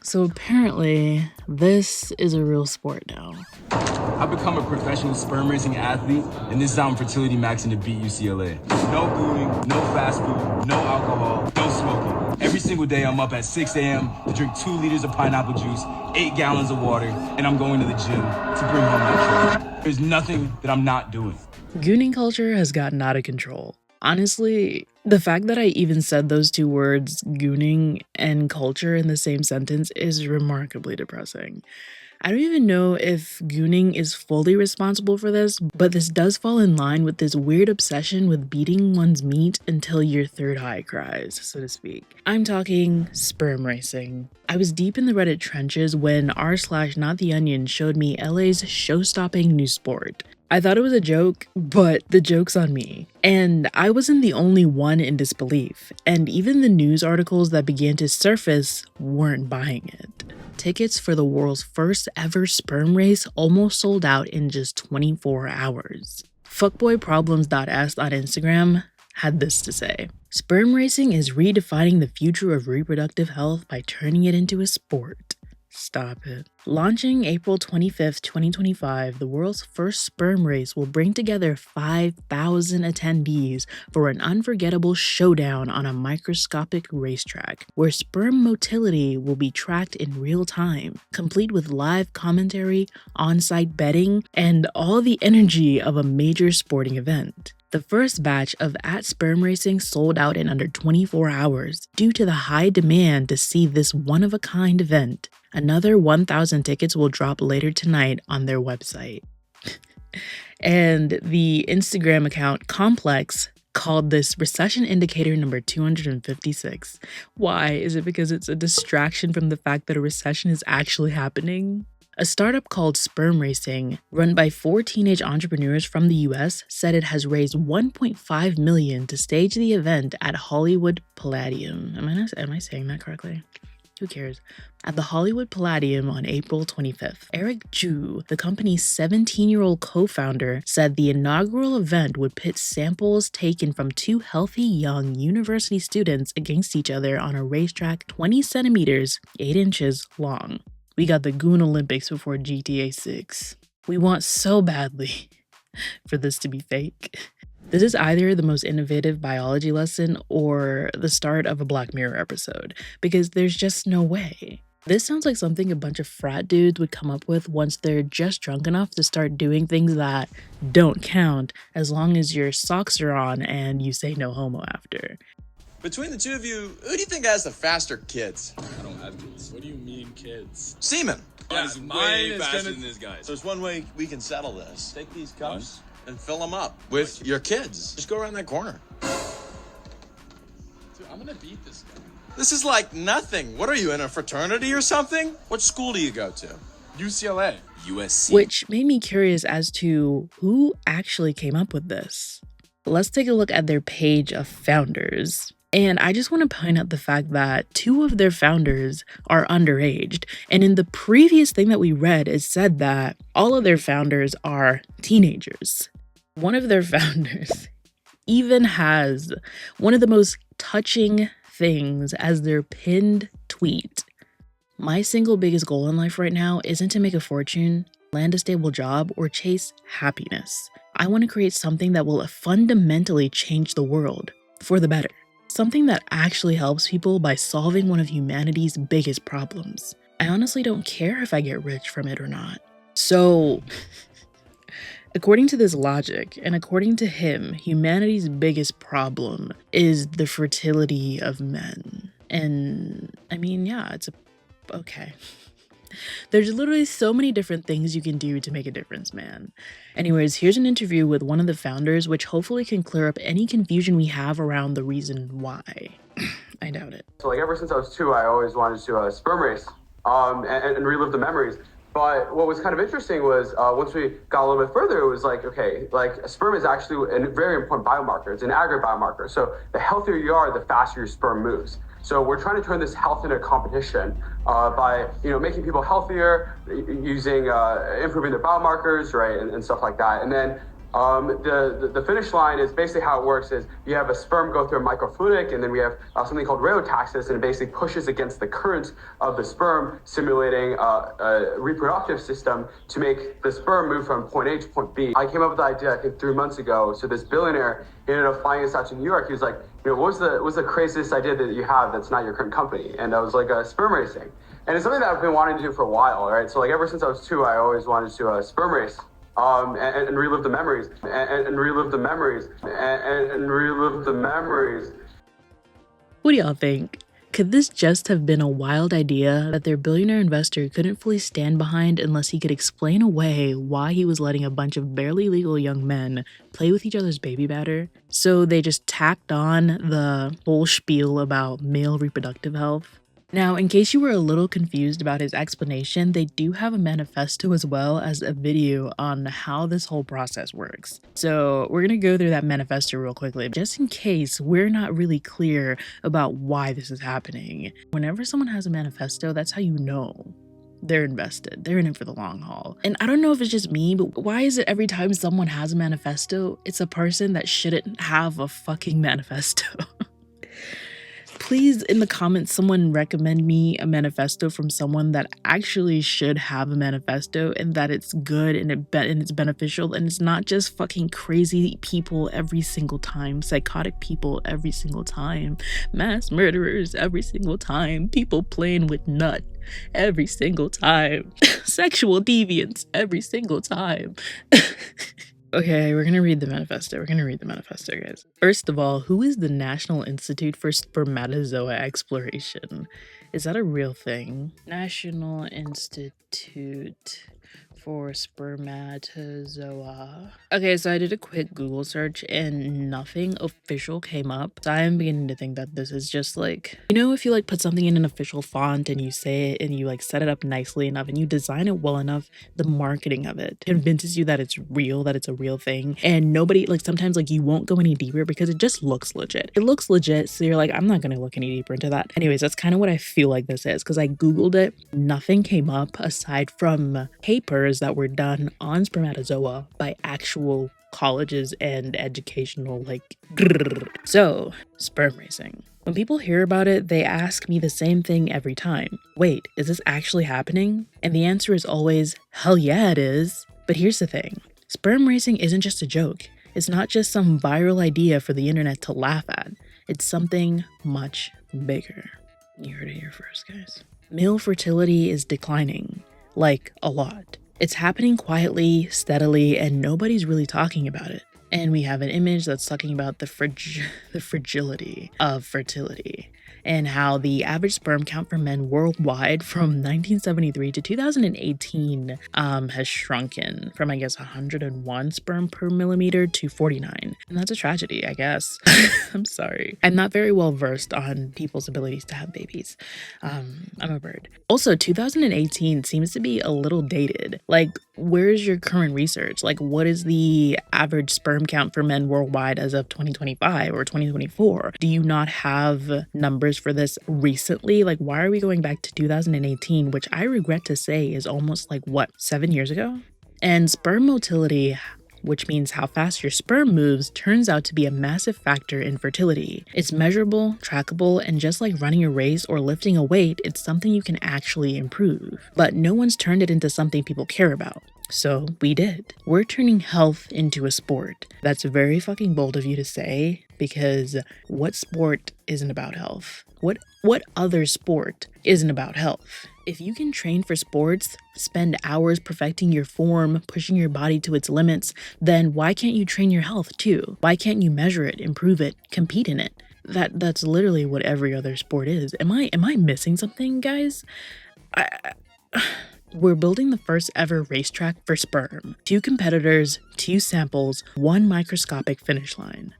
So apparently, this is a real sport now. I've become a professional sperm racing athlete, and this is how I'm fertility maxing to beat UCLA. No gooning, no fast food, no alcohol, no smoking. Every single day I'm up at 6 a.m. to drink 2 liters of pineapple juice, 8 gallons of water, and I'm going to the gym to bring home that trophy. There's nothing that I'm not doing. Gooning culture has gotten out of control. Honestly, the fact that I even said those two words, gooning and culture, in the same sentence is remarkably depressing. I don't even know if gooning is fully responsible for this, but this does fall in line with this weird obsession with beating one's meat until your third eye cries, so to speak. I'm talking sperm racing. I was deep in the Reddit trenches when r/NotTheOnion showed me LA's show-stopping new sport. I thought it was a joke, but the joke's on me. And I wasn't the only one in disbelief, and even the news articles that began to surface weren't buying it. Tickets for the world's first ever sperm race almost sold out in just 24 hours. Fuckboyproblems.s on Instagram had this to say: "Sperm racing is redefining the future of reproductive health by turning it into a sport." Stop it. Launching April 25th, 2025, the world's first sperm race will bring together 5,000 attendees for an unforgettable showdown on a microscopic racetrack, where sperm motility will be tracked in real time, complete with live commentary, on-site betting, and all the energy of a major sporting event. The first batch of @Sperm Racing sold out in under 24 hours due to the high demand to see this one-of-a-kind event. Another 1,000 tickets will drop later tonight on their website. And the Instagram account Complex called this recession indicator number 256. Why? Is it because it's a distraction from the fact that a recession is actually happening? A startup called Sperm Racing, run by 4 teenage entrepreneurs from the US, said it has raised $1.5 million to stage the event at Hollywood Palladium. Am I saying that correctly? Who cares? At the Hollywood Palladium on April 25th. Eric Ju, the company's 17-year-old co-founder, said the inaugural event would pit samples taken from 2 healthy young university students against each other on a racetrack 20 centimeters, 8 inches long. We got the Goon Olympics before GTA 6. We want so badly for this to be fake. This is either the most innovative biology lesson or the start of a Black Mirror episode, because there's just no way. This sounds like something a bunch of frat dudes would come up with once they're just drunk enough to start doing things that don't count as long as your socks are on and you say no homo after. Between the two of you, who do you think has the faster kids? I don't have kids. What do you mean, kids? Semen. Yeah, Mine's mine way is faster gonna- than this guy's. So there's one way we can settle this. Take these cups and fill them up with your kids. Just go around that corner. Dude, I'm gonna beat this guy. This is like nothing. What are you, in a fraternity or something? What school do you go to? UCLA. USC. Which made me curious as to who actually came up with this. Let's take a look at their page of founders. And I just want to point out the fact that 2 of their founders are underaged. And in the previous thing that we read, it said that all of their founders are teenagers. One of their founders even has one of the most touching things as their pinned tweet. "My single biggest goal in life right now isn't to make a fortune, land a stable job, or chase happiness. I want to create something that will fundamentally change the world for the better. Something that actually helps people by solving one of humanity's biggest problems. I honestly don't care if I get rich from it or not." So, according to this logic, and according to him, humanity's biggest problem is the fertility of men. And I mean, yeah, okay. There's literally so many different things you can do to make a difference, man. Anyways, here's an interview with one of the founders, which hopefully can clear up any confusion we have around the reason why. I doubt it. So like ever since I was 2, I always wanted to sperm race and relive the memories. But what was kind of interesting was once we got a little bit further, it was like, okay, like sperm is actually a very important biomarker. It's an aggregate biomarker. So the healthier you are, the faster your sperm moves. So we're trying to turn this health into a competition by making people healthier, using improving their biomarkers, right, and stuff like that. And then The finish line is basically how it works is you have a sperm go through a microfluidic, and then we have something called rheotaxis, and it basically pushes against the current of the sperm, simulating a reproductive system to make the sperm move from point A to point B. I came up with the idea, I think, 3 months ago. So this billionaire, he ended up flying us out to New York. He was like, what's the craziest idea that you have that's not your current company? And I was like, sperm racing. And it's something that I've been wanting to do for a while, right? So like ever since I was 2, I always wanted to sperm race. And relive the memories, and relive the memories, and relive the memories. What do y'all think? Could this just have been a wild idea that their billionaire investor couldn't fully stand behind unless he could explain away why he was letting a bunch of barely legal young men play with each other's baby batter? So they just tacked on the whole spiel about male reproductive health? Now, in case you were a little confused about his explanation, they do have a manifesto as well as a video on how this whole process works. So we're gonna go through that manifesto real quickly, just in case we're not really clear about why this is happening. Whenever someone has a manifesto, that's how you know they're invested. They're in it for the long haul. And I don't know if it's just me, but why is it every time someone has a manifesto, it's a person that shouldn't have a fucking manifesto? Please, in the comments, someone recommend me a manifesto from someone that actually should have a manifesto and that it's good and it's beneficial and it's not just fucking crazy people every single time, psychotic people every single time, mass murderers every single time, people playing with nut every single time, sexual deviants every single time. Okay, we're gonna read the manifesto. Guys. First of all, who is the National Institute for Spermatozoa Exploration? Is that a real thing? National Institute for Spermatozoa. Okay, so I did a quick Google search and nothing official came up. So I am beginning to think that this is just like, if you like put something in an official font and you say it and you like set it up nicely enough and you design it well enough, the marketing of it convinces you that it's real, that it's a real thing. And nobody, like sometimes like you won't go any deeper because it just looks legit. It looks legit, so you're like, I'm not gonna look any deeper into that. Anyways, that's kind of what I feel like this is because I Googled it. Nothing came up aside from papers that were done on spermatozoa by actual colleges and educational So, sperm racing. When people hear about it, they ask me the same thing every time. Wait, is this actually happening? And the answer is always, hell yeah it is. But here's the thing. Sperm racing isn't just a joke. It's not just some viral idea for the internet to laugh at. It's something much bigger. You heard it here first, guys. Male fertility is declining. Like, a lot. It's happening quietly, steadily, and nobody's really talking about it. And we have an image that's talking about the fragility of fertility and how the average sperm count for men worldwide from 1973 to 2018 has shrunken from, I guess, 101 sperm per millimeter to 49. And that's a tragedy, I guess. I'm sorry. I'm not very well versed on people's abilities to have babies. I'm a bird. Also, 2018 seems to be a little dated. Like, where's your current research? Like, what is the average sperm count for men worldwide as of 2025 or 2024? Do you not have numbers for this recently? Like, why are we going back to 2018, which I regret to say is almost like, 7 years ago? And sperm motility, which means how fast your sperm moves, turns out to be a massive factor in fertility. It's measurable, trackable, and just like running a race or lifting a weight, it's something you can actually improve. But no one's turned it into something people care about. So we did. We're turning health into a sport. That's very fucking bold of you to say, because what sport isn't about health? What other sport isn't about health? If you can train for sports, spend hours perfecting your form, pushing your body to its limits, then why can't you train your health too? Why can't you measure it, improve it, compete in it? That's literally what every other sport is. Am I missing something, guys? We're building the first ever racetrack for sperm. 2 competitors, 2 samples, 1 microscopic finish line.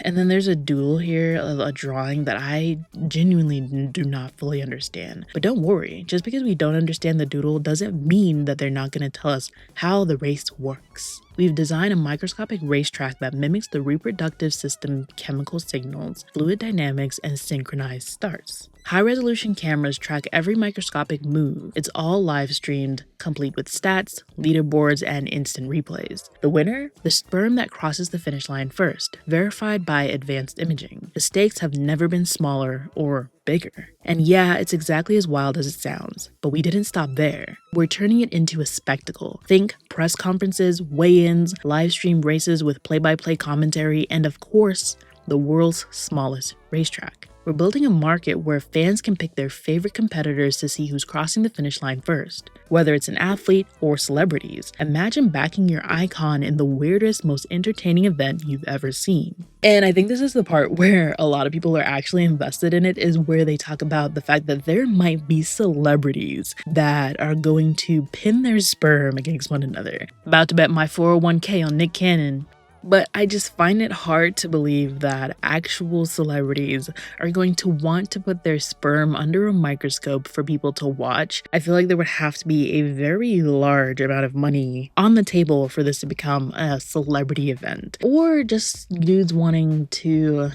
And then there's a doodle here, a drawing that I genuinely do not fully understand. But don't worry, just because we don't understand the doodle doesn't mean that they're not going to tell us how the race works. We've designed a microscopic racetrack that mimics the reproductive system chemical signals, fluid dynamics, and synchronized starts. High-resolution cameras track every microscopic move. It's all live-streamed, complete with stats, leaderboards, and instant replays. The winner? The sperm that crosses the finish line first, verified by advanced imaging. The stakes have never been smaller or bigger. And yeah, it's exactly as wild as it sounds, but we didn't stop there. We're turning it into a spectacle. Think press conferences, weigh-ins, live stream races with play-by-play commentary, and of course, the world's smallest racetrack. We're building a market where fans can pick their favorite competitors to see who's crossing the finish line first. Whether it's an athlete or celebrities, imagine backing your icon in the weirdest, most entertaining event you've ever seen. And I think this is the part where a lot of people are actually invested in it, is where they talk about the fact that there might be celebrities that are going to pin their sperm against one another. About to bet my 401k on Nick Cannon. But I just find it hard to believe that actual celebrities are going to want to put their sperm under a microscope for people to watch. I feel like there would have to be a very large amount of money on the table for this to become a celebrity event. Or just dudes wanting to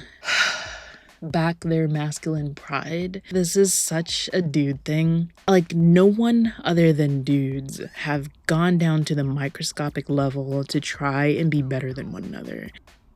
back their masculine pride. This is such a dude thing. Like, no one other than dudes have gone down to the microscopic level to try and be better than one another.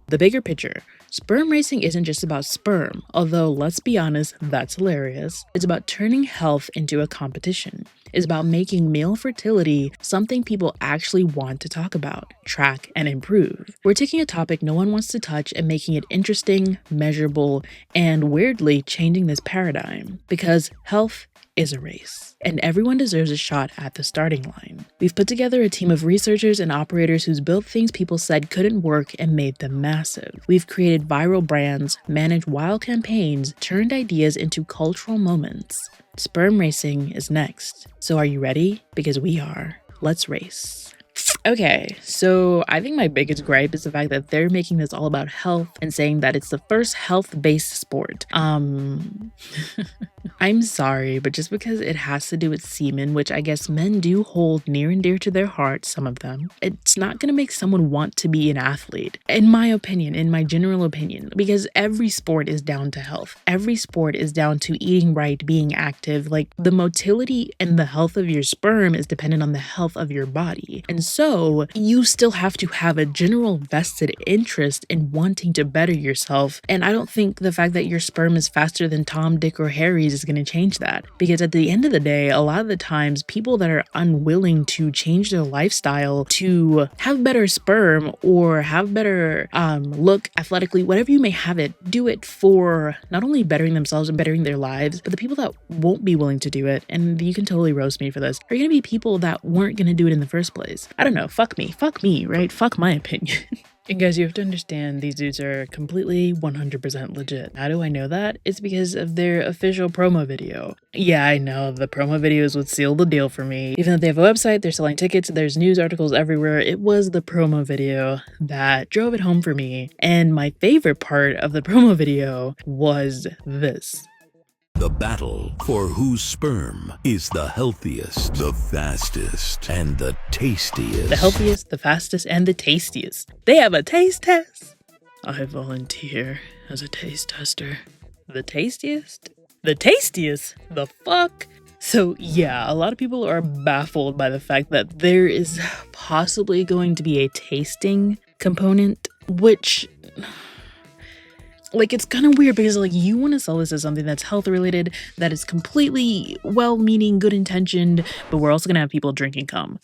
The bigger picture, sperm racing isn't just about sperm, although let's be honest, that's hilarious. It's about turning health into a competition. It's about making male fertility something people actually want to talk about, track, and improve. We're taking a topic no one wants to touch and making it interesting, measurable, and weirdly changing this paradigm. Because health is a race, and everyone deserves a shot at the starting line. We've put together a team of researchers and operators who's built things people said couldn't work and made them massive. We've created viral brands, managed wild campaigns, turned ideas into cultural moments. Sperm racing is next. So are you ready? Because we are. Let's race. Okay, so I think my biggest gripe is the fact that they're making this all about health and saying that it's the first health-based sport. I'm sorry, but just because it has to do with semen, which I guess men do hold near and dear to their hearts, some of them, it's not gonna make someone want to be an athlete, in my opinion, in my general opinion, because every sport is down to health. Every sport is down to eating right, being active. Like, the motility and the health of your sperm is dependent on the health of your body. And so you still have to have a general vested interest in wanting to better yourself. And I don't think the fact that your sperm is faster than Tom, Dick, or Harry's is going to change that. Because at the end of the day, a lot of the times, people that are unwilling to change their lifestyle to have better sperm or have better look athletically, whatever you may have it, do it for not only bettering themselves and bettering their lives, but the people that won't be willing to do it, and you can totally roast me for this, are going to be people that weren't going to do it in the first place. I don't know, fuck me, right? Fuck my opinion. And guys, you have to understand, these dudes are completely 100% legit. How do I know that? It's because of their official promo video. Yeah, I know, the promo videos would seal the deal for me. Even though they have a website, they're selling tickets, there's news articles everywhere, it was the promo video that drove it home for me. And my favorite part of the promo video was this. The battle for whose sperm is the healthiest, the fastest, and the tastiest. The healthiest, the fastest, and the tastiest. They have a taste test. I volunteer as a taste tester. The tastiest? The tastiest? The fuck? So yeah, a lot of people are baffled by the fact that there is possibly going to be a tasting component, which... like, it's kind of weird because, like, you want to sell this as something that's health related, that is completely well-meaning, good-intentioned, but we're also going to have people drinking cum.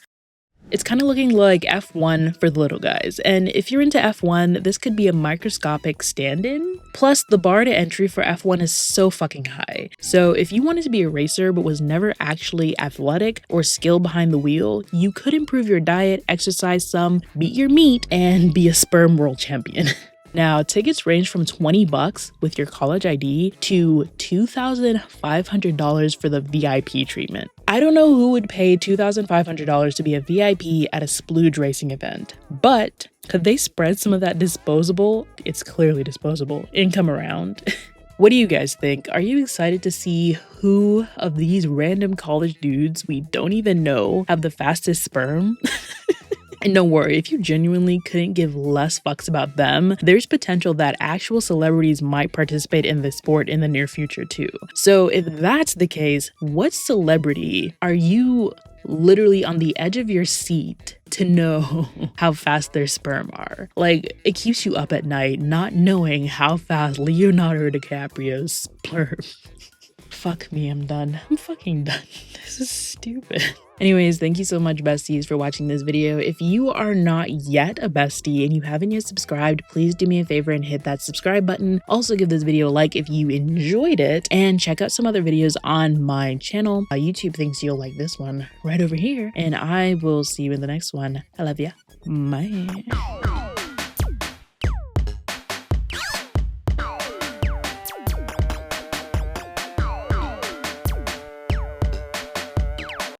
It's kind of looking like F1 for the little guys, and if you're into F1, this could be a microscopic stand-in. Plus, the bar to entry for F1 is so fucking high. So if you wanted to be a racer but was never actually athletic or skilled behind the wheel, you could improve your diet, exercise some, beat your meat, and be a sperm world champion. Now, tickets range from $20 with your college ID to $2,500 for the VIP treatment. I don't know who would pay $2,500 to be a VIP at a splooge racing event, but could they spread some of that disposable, it's clearly disposable, income around? What do you guys think? Are you excited to see who of these random college dudes we don't even know have the fastest sperm? And don't worry, if you genuinely couldn't give less fucks about them, there's potential that actual celebrities might participate in this sport in the near future too. So if that's the case, what celebrity are you literally on the edge of your seat to know how fast their sperm are. Like, it keeps you up at night not knowing how fast Leonardo DiCaprio's sperm. Fuck me, I'm done. I'm fucking done. This is stupid. Anyways, thank you so much, besties, for watching this video. If you are not yet a bestie and you haven't yet subscribed, please do me a favor and hit that subscribe button. Also, give this video a like if you enjoyed it, and check out some other videos on my channel. YouTube thinks you'll like this one right over here, and I will see you in the next one. I love ya. Bye.